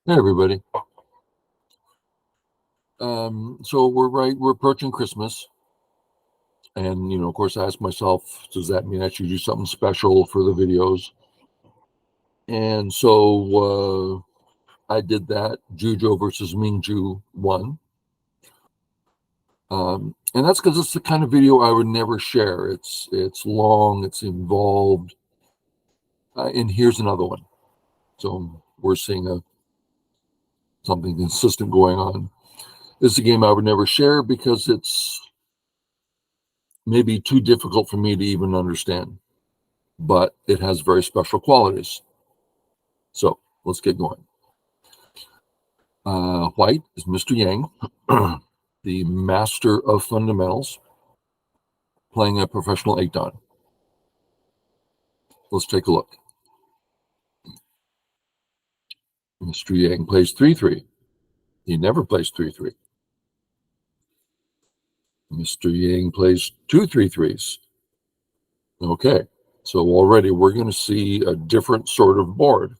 Hey everybody. So we're approaching Christmas, and of course, I ask myself, does that mean I should do something special for the videos? And so I did that. Jujo versus Mingju won, and that's because it's the kind of video I would never share. It's long, it's involved, and here's another one. So we're seeing something consistent going on. This is a game I would never share because it's maybe too difficult for me to even understand, but it has very special qualities. So let's get going. White is Mr. Yang, the master of fundamentals, playing a professional 8-dan. Let's take a look. Mr. Yang plays 3-3. He never plays 3-3. Mr. Yang plays 2-3-3s. Okay, so already we're going to see a different sort of board.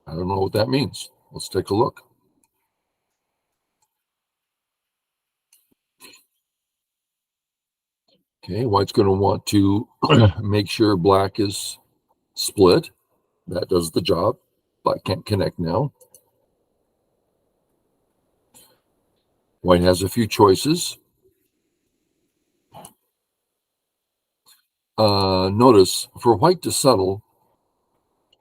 I don't know what that means. Let's take a look. Okay, White's going to want to make sure black is split. That does the job. Black can't connect now. White has a few choices. Notice, for white to settle,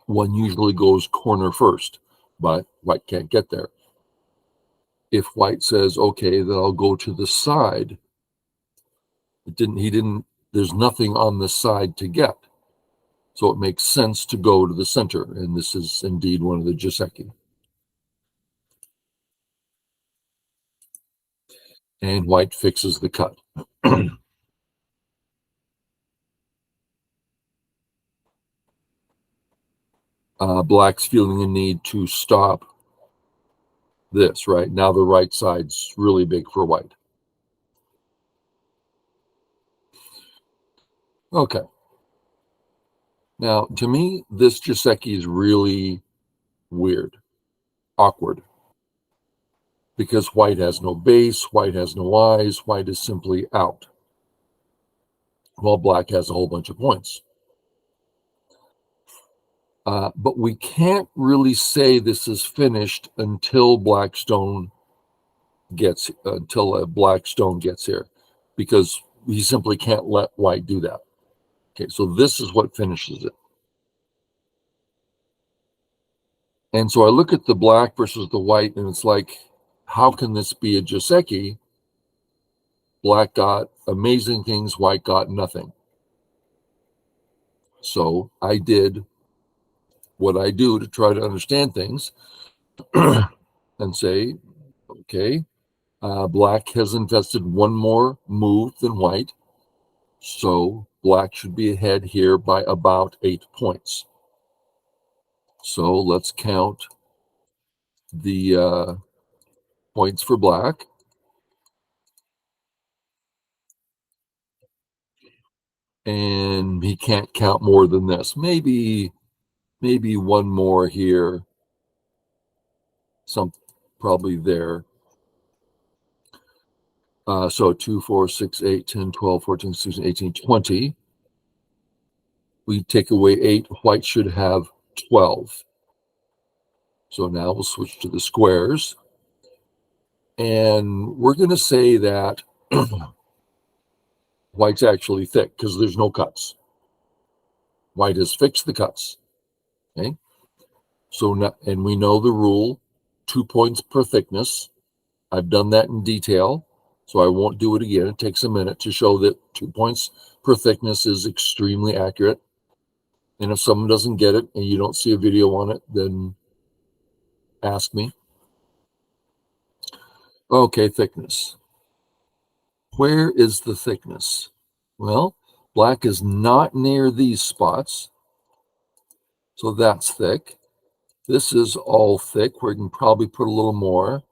one usually goes corner first, but white can't get there. If white says, okay, then I'll go to the side, there's nothing on the side to get. So it makes sense to go to the center, and this is indeed one of the joseki. And white fixes the cut. Black's feeling a need to stop this, right? Now the right side's really big for white. Okay. Now, to me, this joseki is really weird, awkward, because white has no base, white has no eyes, white is simply out, while black has a whole bunch of points. But we can't really say this is finished until a black stone gets here, because he simply can't let white do that. Okay, so this is what finishes it. And so I look at the black versus the white, and it's like, how can this be a joseki? Black got amazing things, white got nothing. So I did what I do to try to understand things and say, okay, black has invested one more move than white. So black should be ahead here by about 8 points. So let's count the points for black. And he can't count more than this. Maybe one more here. Some probably there. So 2, 4, 6, 8, 10, 12, 14, 16, 18, 20. We take away 8. White should have 12. So now we'll switch to the squares. And we're going to say that white's actually thick because there's no cuts. White has fixed the cuts. Okay. So now, and we know the rule, 2 points per thickness. I've done that in detail, so I won't do it again. It takes a minute to show that 2 points per thickness is extremely accurate. And if someone doesn't get it and you don't see a video on it, then ask me. Okay, thickness. Where is the thickness? Well, black is not near these spots, so that's thick. This is all thick, where you can probably put a little more.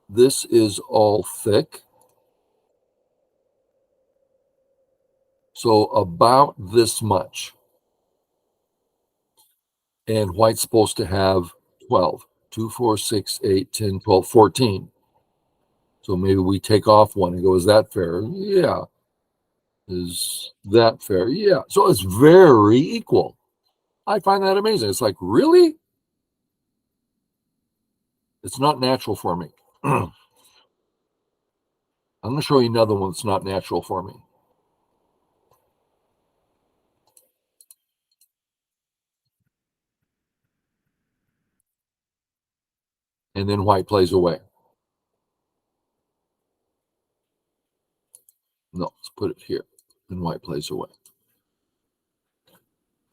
This is all thick. So about this much. And white's supposed to have 12. 2, 4, 6, 8, 10, 12, 14. So maybe we take off one and go, is that fair? Yeah. Is that fair? Yeah. So it's very equal. I find that amazing. It's like, really? It's not natural for me. I'm going to show you another one that's not natural for me. And then white plays away. No, let's put it here. And white plays away.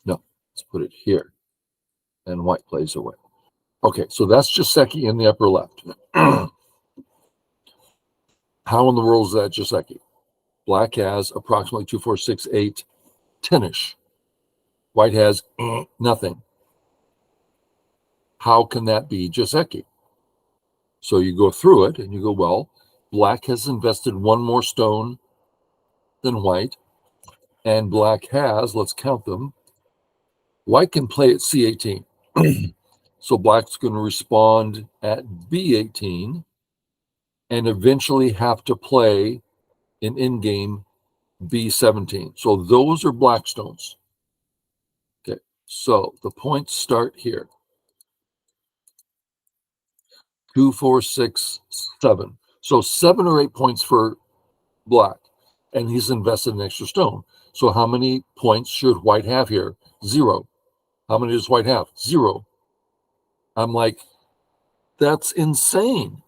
No, let's put it here. And white plays away. Okay, so that's Joseki in the upper left. How in the world is that Joseki? Black has approximately 2, 4, 6, 8, 10-ish. White has nothing. How can that be Joseki? So you go through it and you go, well, black has invested one more stone than white, and black has, let's count them, white can play at C18. So black's going to respond at B18 and eventually have to play an in-game B17. So those are black stones. Okay, so the points start here. 2, 4, 6, 7. So 7 or 8 points for black, and he's invested an extra stone. So how many points should white have here? 0. How many does white have? 0. I'm like, that's insane.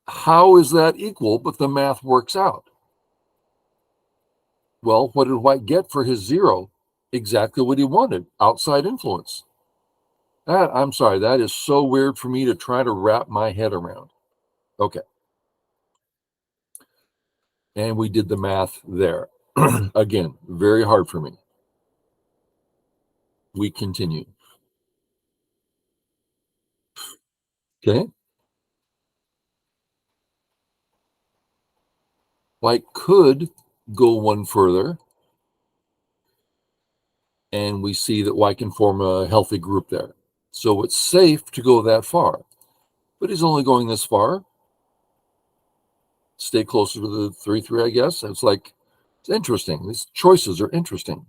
How is that equal, but the math works out? Well, what did white get for his 0? Exactly what he wanted, outside influence. I'm sorry, that is so weird for me to try to wrap my head around. Okay. And we did the math there. Again, very hard for me. We continue. Okay. White could go one further, and we see that white can form a healthy group there. So it's safe to go that far. But he's only going this far. Stay closer to the 3-3, I guess. It's like, it's interesting. These choices are interesting.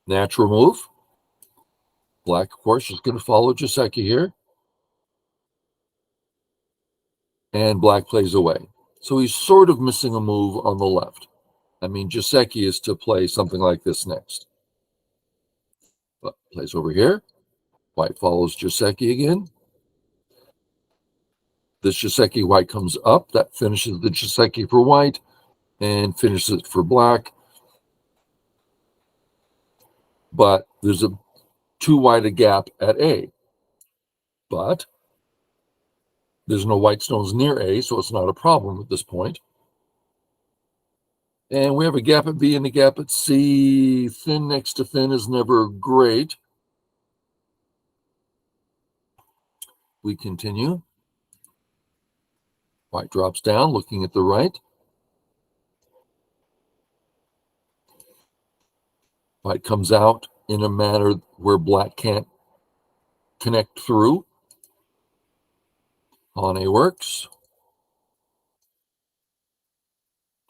Natural move. Black, of course, is going to follow Joseki here. And black plays away. So he's sort of missing a move on the left. I mean, Joseki is to play something like this next. But plays over here. White follows Joseki again. This Joseki white comes up. That finishes the Joseki for white and finishes it for black. But there's a too wide a gap at A. But there's no white stones near A, so it's not a problem at this point. And we have a gap at B and a gap at C. Thin next to thin is never great. We continue. White drops down, looking at the right. White comes out in a manner where black can't connect through. Hane works.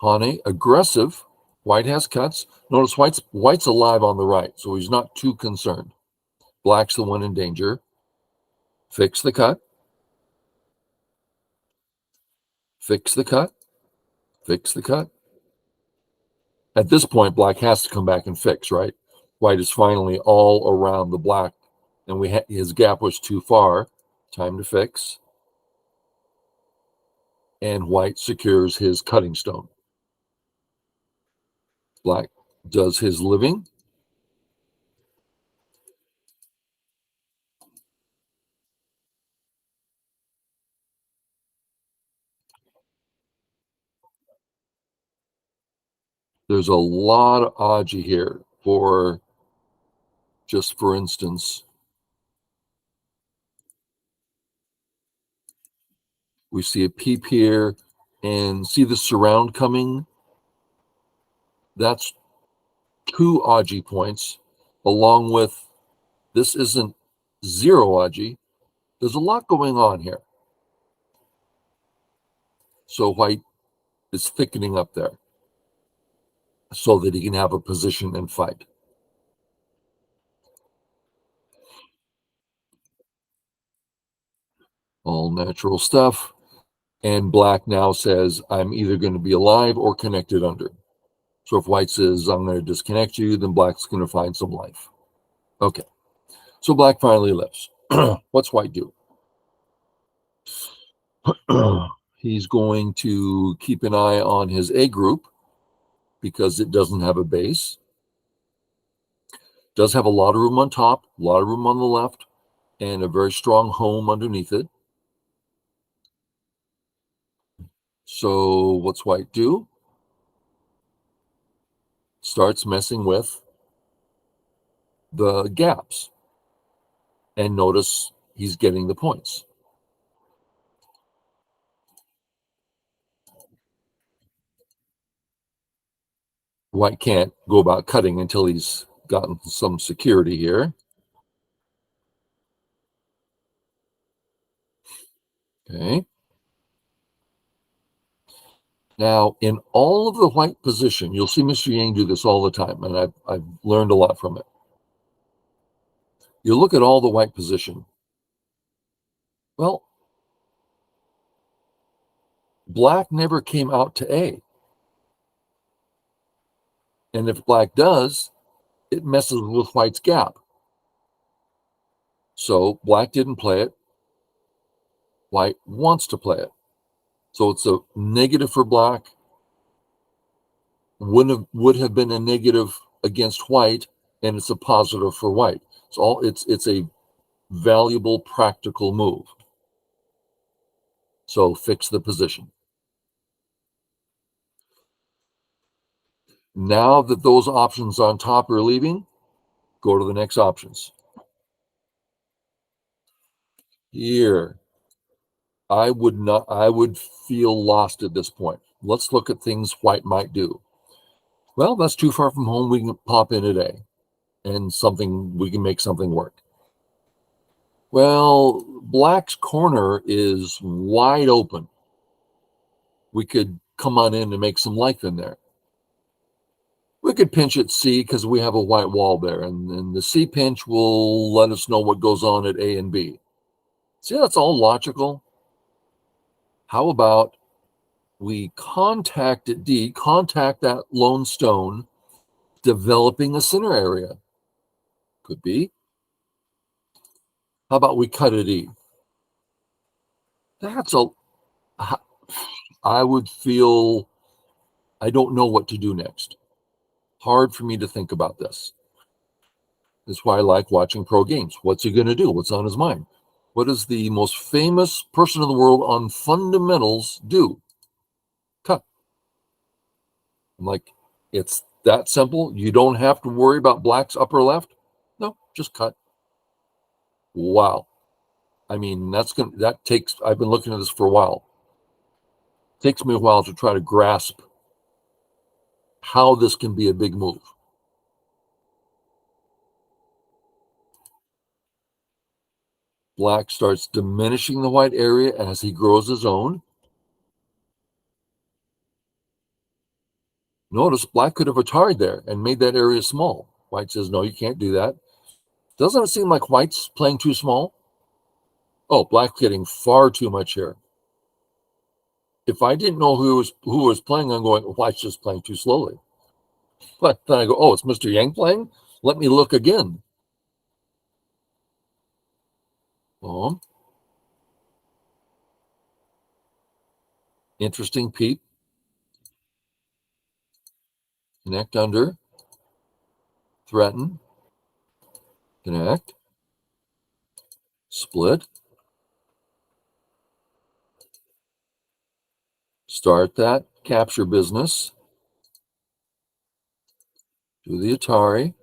Hane, aggressive. White has cuts. Notice white's alive on the right, so he's not too concerned. Black's the one in danger. Fix the cut. Fix the cut. Fix the cut. At this point, black has to come back and fix, right? White is finally all around the black, and his gap was too far. Time to fix. And white secures his cutting stone. Black does his living. There's a lot of aji here for, just for instance, we see a peep here and see the surround coming. That's 2 Aji points, along with this isn't 0 Aji. There's a lot going on here. So white is thickening up there so that he can have a position and fight. All natural stuff. And black now says, I'm either going to be alive or connected under. So if white says, I'm going to disconnect you, then black's going to find some life. Okay. So black finally lives. What's white do? He's going to keep an eye on his A group because it doesn't have a base. Does have a lot of room on top, a lot of room on the left, and a very strong home underneath it. So what's white do? Starts messing with the gaps. And notice he's getting the points. White can't go about cutting until he's gotten some security here. Okay. Now, in all of the white position, you'll see Mr. Yang do this all the time, and I've learned a lot from it. You look at all the white position. Well, black never came out to A. And if black does, it messes with white's gap. So black didn't play it. White wants to play it. So it's a negative for black. Would have been a negative against white, and it's a positive for white. It's a valuable practical move. So fix the position. Now that those options on top are leaving, go to the next options. Here, I would feel lost at this point. Let's look at things white might do. Well, that's too far from home. We can pop in today and we can make something work. Well, black's corner is wide open. We could come on in and make some life in there. We could pinch at C because we have a white wall there, and the C pinch will let us know what goes on at A and B. See, that's all logical. How about we contact at D, contact that lone stone, developing a center area? Could be. How about we cut at E? I would feel, I don't know what to do next. Hard for me to think about this. That's why I like watching pro games. What's he going to do? What's on his mind? What does the most famous person in the world on fundamentals do? Cut. I'm like, it's that simple. You don't have to worry about black's upper left. No, just cut. Wow. I mean, I've been looking at this for a while. It takes me a while to try to grasp how this can be a big move. Black starts diminishing the white area as he grows his own. Notice black could have retired there and made that area small. White says, no, you can't do that. Doesn't it seem like white's playing too small? Oh, black's getting far too much here. If I didn't know who was playing, I'm going, white's just playing too slowly. But then I go, oh, it's Mr. Yang playing? Let me look again. Oh, interesting peep. Connect under. Threaten. Connect. Split. Start that capture business. Do the Atari.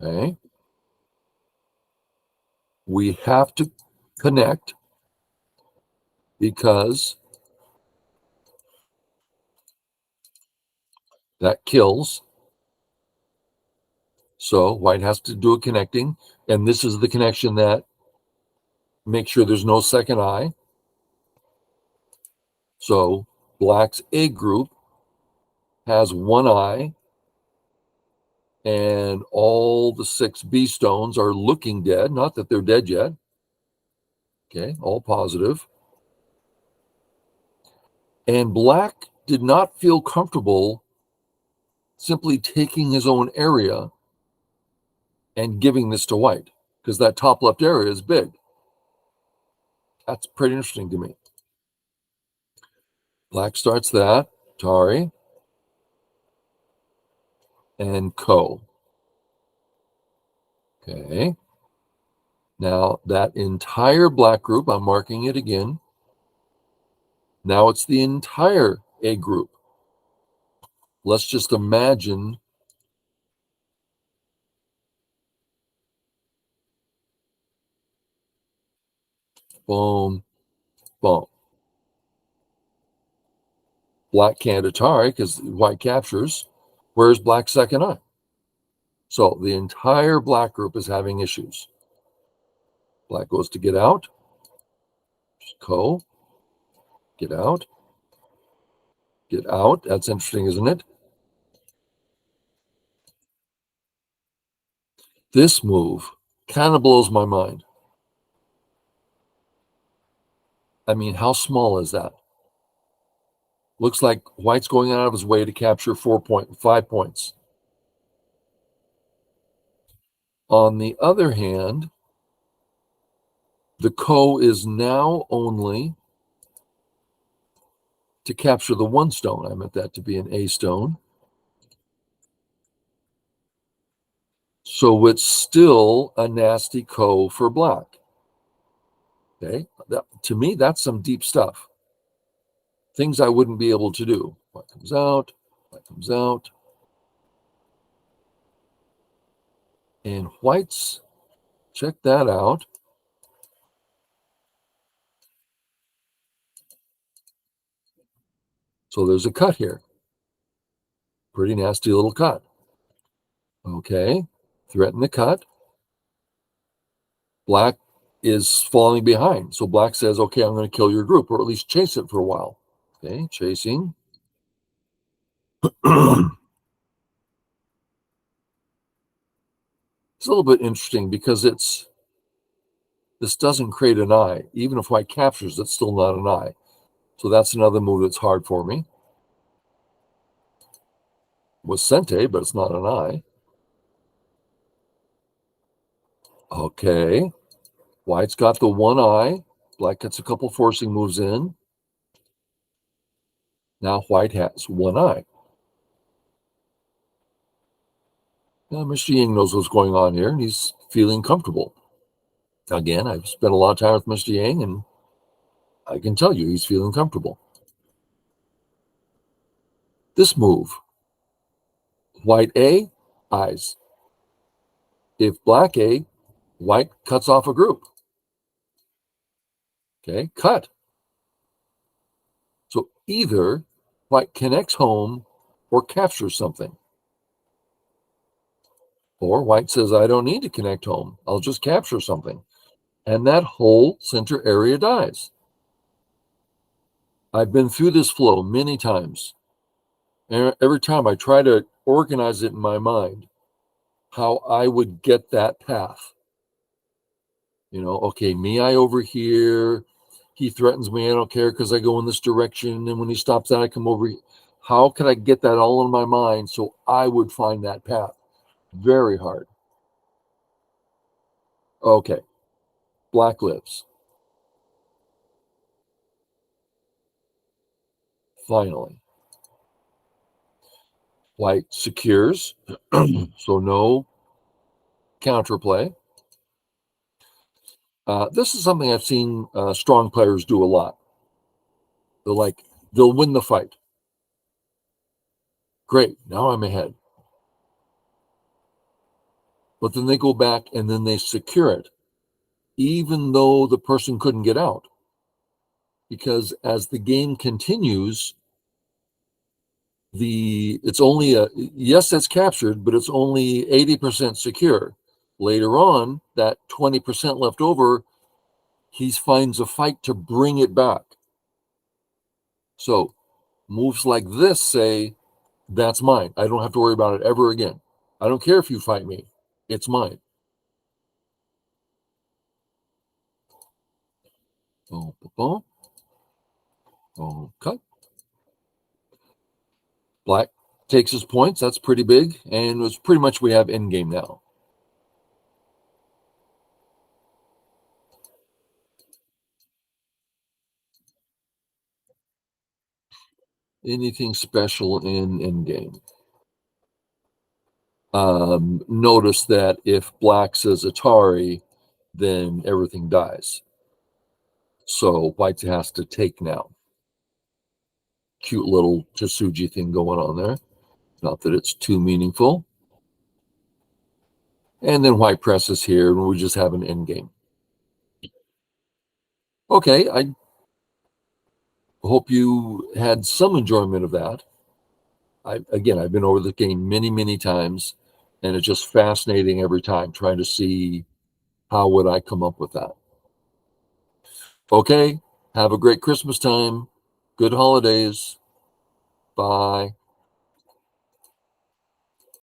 Okay. We have to connect because That kills. So white has to do a connecting. And this is the connection that makes sure there's no second eye. So black's A group has one eye, and all the 6 B stones are looking dead. Not that they're dead yet. Okay, all positive. And black did not feel comfortable simply taking his own area and giving this to white, because that top left area is big. That's pretty interesting to me. Black starts that, Tari, and Ko. Okay. Now that entire black group, I'm marking it again. Now it's the entire A group. Let's just imagine boom, boom. Black can't Atari because white captures. Where's black's second eye? So the entire black group is having issues. Black goes to get out. Ko. Get out. Get out. That's interesting, isn't it? This move kind of blows my mind. I mean, how small is that? Looks like white's going out of his way to capture 5 points. On the other hand, the Ko is now only to capture the 1 stone. I meant that to be an A stone. So it's still a nasty Ko for black. Okay, to me, that's some deep stuff. Things I wouldn't be able to do. White comes out, white comes out. And white's, check that out. So there's a cut here. Pretty nasty little cut. Okay, threaten the cut. Black is falling behind. So black says, okay, I'm going to kill your group, or at least chase it for a while. Okay, chasing. It's a little bit interesting because this doesn't create an eye. Even if white captures, it's still not an eye. So that's another move that's hard for me. Was Sente, but it's not an eye. Okay. White's got the one eye. Black gets a couple forcing moves in. Now white has one eye. Now Mr. Yang knows what's going on here, and he's feeling comfortable. Again, I've spent a lot of time with Mr. Yang, and I can tell you he's feeling comfortable. This move, white A, eyes. If black A, white cuts off a group. Okay, cut. So either white connects home or captures something. Or white says, I don't need to connect home. I'll just capture something. And that whole center area dies. I've been through this flow many times. And every time I try to organize it in my mind, how I would get that path. You know, okay, me, I over here. He threatens me. I don't care because I go in this direction. And when he stops that, I come over here. How can I get that all in my mind so I would find that path? Very hard. Okay. Black lives. Finally. White secures. So no counterplay. This is something I've seen strong players do a lot. They'll win the fight. Great, now I'm ahead. But then they go back and then they secure it, even though the person couldn't get out. Because as the game continues, it's only yes, that's captured, but it's only 80% secure. Later on, that 20% left over, he finds a fight to bring it back. So moves like this say, that's mine. I don't have to worry about it ever again. I don't care if you fight me. It's mine. Boom, boom, boom. Okay. Black takes his points. That's pretty big. And it's pretty much we have endgame now. Anything special in endgame? Notice that if black says Atari, then everything dies. So white has to take now. Cute little Tsuji thing going on there. Not that it's too meaningful. And then white presses here, and we just have an end game. Okay, I hope you had some enjoyment of that. I've been over the game many, many times, and it's just fascinating every time trying to see how would I come up with that. Okay, have a great Christmas time. Good holidays. Bye.